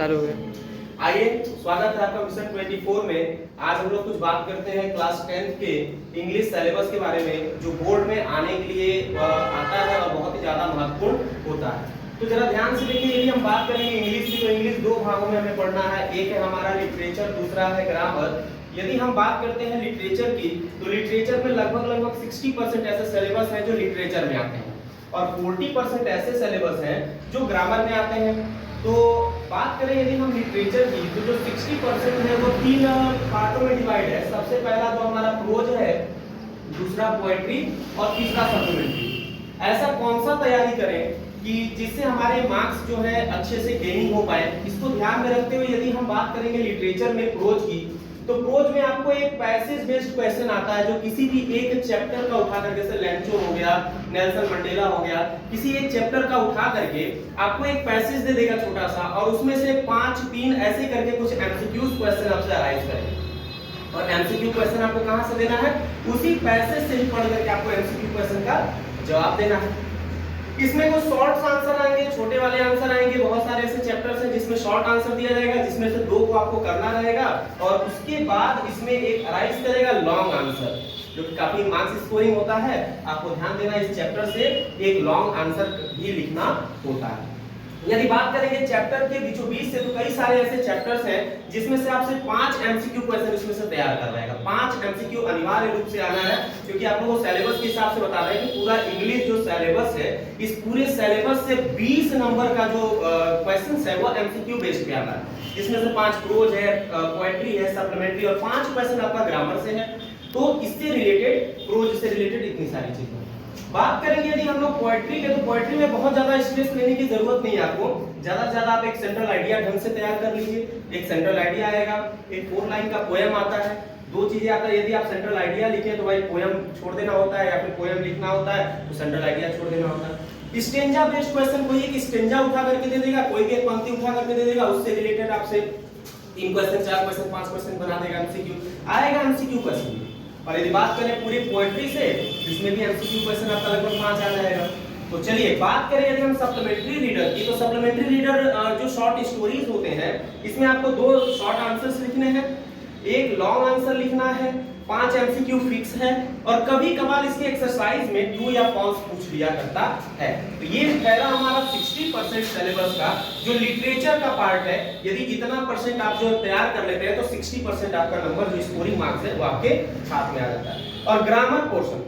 चालू हो गया। आइए, स्वागत है आपका मिशन 24 में। आज हम लोग कुछ बात करते हैं क्लास 10 के इंग्लिश सिलेबस के बारे में, जो बोर्ड में आने के लिए आता है और बहुत ही ज्यादा महत्वपूर्ण होता है। तो जरा ध्यान से देखिए, यदि हम बात करेंगे इंग्लिश की तो इंग्लिश दो भागों में हमें पढ़ना है। एक है हमारा लिटरेचर, दूसरा है ग्रामर। यदि हम बात करते हैं लिटरेचर की, तो लिटरेचर में लगभग 60% ऐसे सिलेबस हैं जो लिटरेचर में आते हैं और 40% ऐसे सिलेबस हैं जो ग्रामर में आते हैं। तो बात करें यदि हम लिटरेचर की, तो जो 60% है वो तीन पार्टों में डिवाइड है। सबसे पहला जो हमारा प्रोज है, दूसरा पोएट्री और तीसरा सप्लीमेंट्री। ऐसा कौन सा तैयारी करें कि जिससे हमारे मार्क्स जो है अच्छे से गेनिंग हो पाए। इसको ध्यान में रखते हुए यदि हम बात करेंगे लिटरेचर में प्रोज की, तो प्रोज में आपको एक पैसेज बेस्ड क्वेश्चन आता है जो किसी भी एक चैप्टर का उठा करके, जैसे लेंचो हो गया, नेल्सन मंडेला हो गया, किसी एक चैप्टर का उठा करके आपको एक पैसेज दे देगा छोटा सा, और उसमें से 5-3 ऐसे करके कुछ एमसीक्यूज क्वेश्चन आपसे अराइज करेंगे। और एमसीक्यू क्वेश्चन आपको कहां से देना है? उसी पैसेज से ही पढ़ करके आपको एमसीक्यू क्वेश्चन का जवाब देना है। इसमें कुछ शॉर्ट आंसर आएंगे, छोटे वाले आंसर आएंगे। बहुत सारे ऐसे चैप्टर्स हैं जिसमें शॉर्ट आंसर दिया जाएगा, जिसमें से 2 को आपको करना रहेगा, और उसके बाद इसमें एक अराइज करेगा लॉन्ग आंसर, जो कि काफी मार्क्स स्कोरिंग होता है। आपको ध्यान देना, इस चैप्टर से एक लॉन्ग आंसर भी लिखना होता है। यदि बात करेंगे चैप्टर के बीचों बीच से, तो कई सारे ऐसे चैप्टर्स हैं जिसमें से आपसे 5 एमसीक्यू क्वेश्चन इसमें से तैयार करना रहेगा। 5 एमसीक्यू अनिवार्य रूप से आना है, क्योंकि आप लोगों को सिलेबस के हिसाब से बता रहे हैं कि पूरा इंग्लिश जो सिलेबस है, इस पूरे सिलेबस से 20 नंबर का जो क्वेश्चंस है वो एमसीक्यू बेस्ड पे आना है। इसमें से 5 प्रोज है, पोएट्री है, सप्लीमेंट्री, और 5 क्वेश्चन आपका ग्रामर से है। तो इससे रिलेटेड, प्रोज से रिलेटेड इतनी सारी चीजें। बात करेंगे यदि हम लोग पोएट्री के, तो पोएट्री में बहुत ज्यादा स्ट्रेस लेने की जरूरत नहीं है आपको। ज्यादा से ज्यादा आप एक सेंट्रल आइडिया ढंग से तैयार कर लीजिए। एक सेंट्रल आइडिया आएगा, एक 4 लाइन का पोएम आता है, 2 चीजें आता है। यदि आप सेंट्रल आइडिया लिखें तो भाई पोएम छोड़ देना होता है, या फिर पोएम लिखना होता है तो सेंट्रल आइडिया छोड़ देना होता है। स्टेंजा बेस्ड क्वेश्चन, कोई एक स्टेंजा उठा करके दे देगा, कोई भी एक पंक्ति उठा करके दे देगा, उससे रिलेटेड आपसे 3 क्वेश्चन, 4 क्वेश्चन, 5 क्वेश्चन बना देगा। एमसीक्यू आएगा, एमसीक्यू क्वेश्चन। और यदि बात करें पूरी पोएट्री से, इसमें भी एमसीक्यू क्वेश्चन आपका लगभग 5 आ जाएगा। तो चलिए बात करें यदि हम सप्लीमेंट्री रीडर की, तो सप्लीमेंट्री रीडर जो शॉर्ट स्टोरीज होते हैं, इसमें आपको 2 शॉर्ट आंसर्स लिखने हैं, एक लॉन्ग आंसर लिखना है, 5 एमसीक्यू फिक्स है, और कभी कभार इसके एक्सरसाइज में ट्रू या फॉल्स पूछ लिया करता है। तो ये पहला हमारा 60% सिलेबस का जो लिटरेचर का पार्ट है। यदि इतना परसेंट आप जो तैयार कर लेते हैं तो 60% आपका नंबर जो स्कोरिंग मार्क्स है वो आपके हाथ में आ जाता है। और ग्रामर पोर्शन,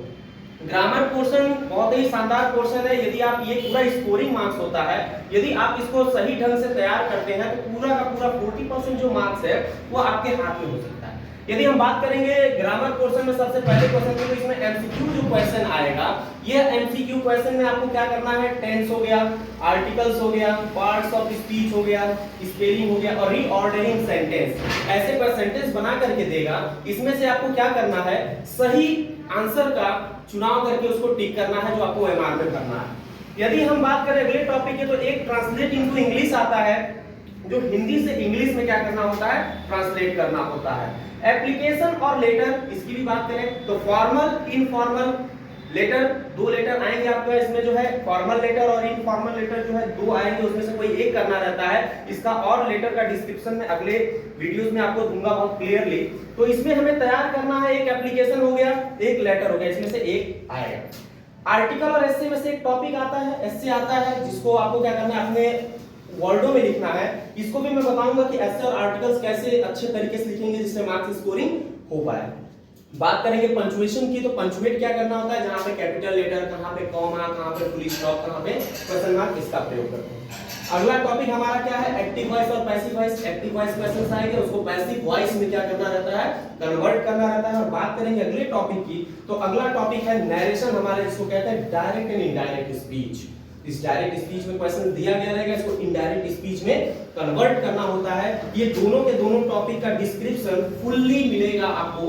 ग्रामर पोर्शन बहुत ही शानदार पोर्शन है। यदि आप ये पूरा स्कोरिंग मार्क्स होता है, यदि आप इसको सही ढंग से तैयार करते हैं तो पूरा का पूरा 40% जो मार्क्स है वो आपके हाथ में हो सकता है। यदि हम बात करेंगे ग्रामर पोर्शन में, सबसे पहले क्वेश्चन तो इसमें एमसीक्यू जो क्वेश्चन आएगा, ये एमसीक्यू क्वेश्चन में आपको क्या करना है? टेंस हो गया, आर्टिकल्स हो गया, पार्ट्स ऑफ स्पीच हो गया, स्पेलिंग हो गया, और रीऑर्डरिंग सेंटेंस, ऐसे कोई सेंटेंस बना करके देगा। इसमें से आपको क्या करना है? सही आंसर का चुनाव करके उसको टिक करना है, जो आपको ओएमआर में करना है। यदि हम बात करें अगले टॉपिक के, तो एक ट्रांसलेट इनटू इंग्लिश आता है, जो हिंदी से इंग्लिश में क्या करना होता है? ट्रांसलेट करना होता है। एप्लीकेशन और लेटर, इसकी भी बात करें तो फॉर्मल, इनफॉर्मल लेटर, 2 लेटर आएंगे आपको। इसमें जो है फॉर्मल लेटर और इनफॉर्मल लेटर जो है 2 आएंगे, उसमें से कोई एक करना रहता है। इसका और लेटर का डिस्क्रिप्शन में अगले वीडियोस में आपको दूंगा बहुत क्लियरली। तो इसमें हमें तैयार करना है, एक एप्लीकेशन हो गया, एक लेटर हो गया, इसमें से एक आएगा। आर्टिकल और एस्से में से एक टॉपिक आता है, एस्से आता है, जिसको आपको क्या करना है? अपने वर्डों में लिखना है। इसको भी मैं बताऊंगा कि एस्से और आर्टिकल्स कैसे अच्छे तरीके से लिखेंगे जिससे मार्क्स स्कोरिंग हो पाए। बात करेंगे पंक्चुएशन की, तो पंक्चुएट क्या करना होता है? जहां पे कैपिटल लेटर, कहां पे कॉमा, कहां पे फुल स्टॉप, कहां पे क्वेश्चन मार्क, इसका प्रयोग करते हैं। अगला टॉपिक हमारा क्या है? एक्टिव वॉइस और passive voice. Active voice questions आएंगे, उसको पैसिव वॉइस में क्या करना रहता है? कन्वर्ट करना रहता है। और बात करेंगे अगले टॉपिक की, तो अगला टॉपिक है नरेशन हमारे, जिसको कहते हैं डायरेक्ट एंड इनडायरेक्ट स्पीच। इस डायरेक्ट स्पीच में क्वेश्चन दिया गया रहेगा, इसको इनडायरेक्ट स्पीच में कन्वर्ट करना होता है। ये दोनों के दोनों टॉपिक का डिस्क्रिप्शन फुल्ली मिलेगा आपको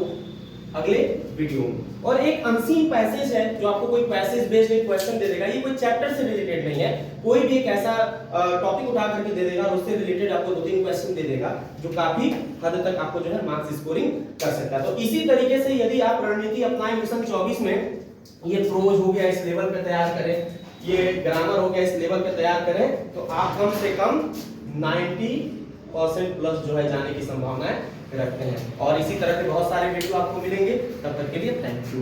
अगले वीडियो में। और एक अनसीन पैसेज है, जो आपको कोई पैसेज बेस्ड एक क्वेश्चन दे देगा। ये कोई चैप्टर से रिलेटेड नहीं है, कोई भी एक ऐसा टॉपिक उठा करके दे देगा और उससे रिलेटेड आपको 2-3 क्वेश्चन दे देगा, जो काफी हद तक आपको जो है मार्क्स स्कोरिंग कर सकता है। तो इसी तरीके से यदि आप रणनीति अपनाएं मिशन 24 में, ये प्रोज हो गया इस लेवल पे तैयार करें, ये ग्रामर हो गया इस लेवल पे तैयार करें, तो आप कम से कम 90 100% प्लस जो है जाने की संभावनाएं रखते हैं। और इसी तरह के बहुत सारे वीडियो आपको मिलेंगे, तब तक के लिए थैंक यू।